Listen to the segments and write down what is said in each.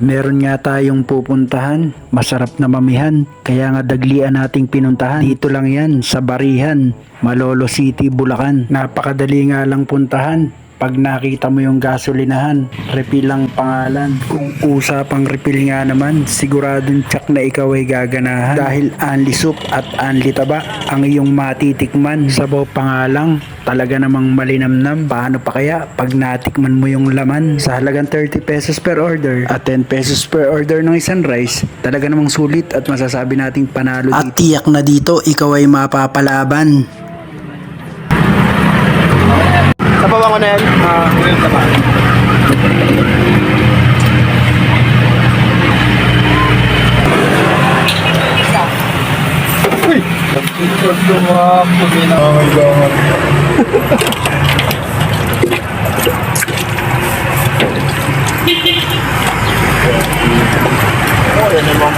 Meron nga tayong pupuntahan, masarap na mamihan, kaya nga daglian nating pinuntahan. Dito lang yan, sa Barihan, Malolo City, Bulacan. Napakadali nga lang puntahan. Pag nakita mo yung gasolinahan, refill ang pangalan. Kung usapang refill nga naman, siguradong tsak na ikaw ay gaganahan. Dahil only soup at only taba ang iyong matitikman. Sabaw pangalang, talaga namang malinamnam. Paano pa kaya pag natikman mo yung laman? Sa halagang 30 pesos per order at 10 pesos per order ng isang rice, talaga namang sulit at masasabi nating panalo dito. At tiyak na dito, ikaw ay mapapalaban. Sabawan ko na yan. Ngayon sa bahay. Uy! Oh my God. Oh, yan naman.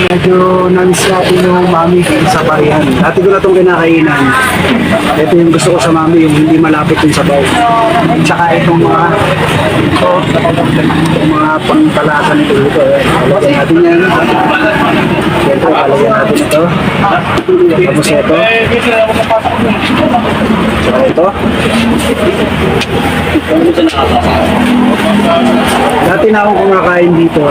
Medyo namis natin yung mami sa Barihan. Dati ko na itong kinakainan. Ito yung gusto ko sa mami, yung hindi malapit yung sabaw. Tsaka itong mga pangkalasa nito. Alagyan natin yan. Ito, alagyan natin ito. Tapos ito. Tsaka ito. Dati na akong kumakain dito.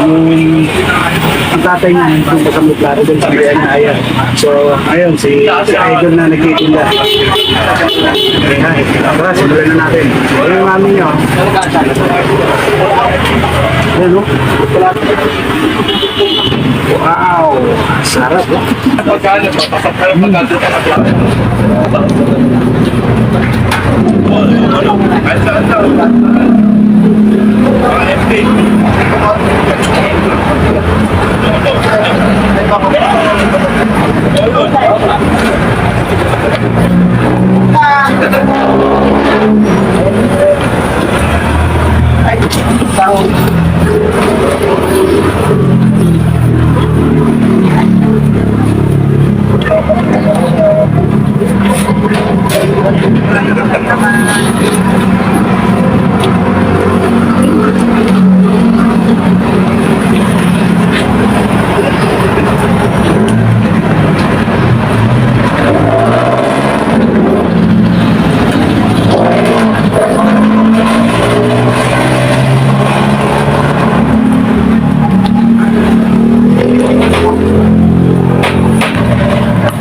Ang tatay niya nandun sa Mutlaro doon sa Ayan. So, ayun, si Idol na nagtitinda. Ayan, tara, simulan na natin. Ayan yung mami niyo. Ayan, no? Wow! Sarap, no?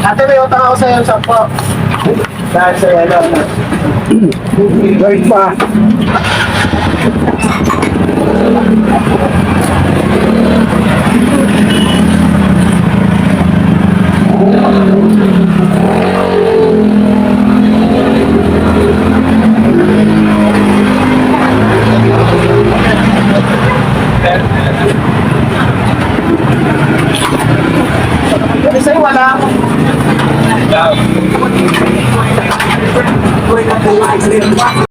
Ate, may utang ako sa iyo, sampo. Dahil sa iyo, Wait pa. Kasi sa'yo, wala ako.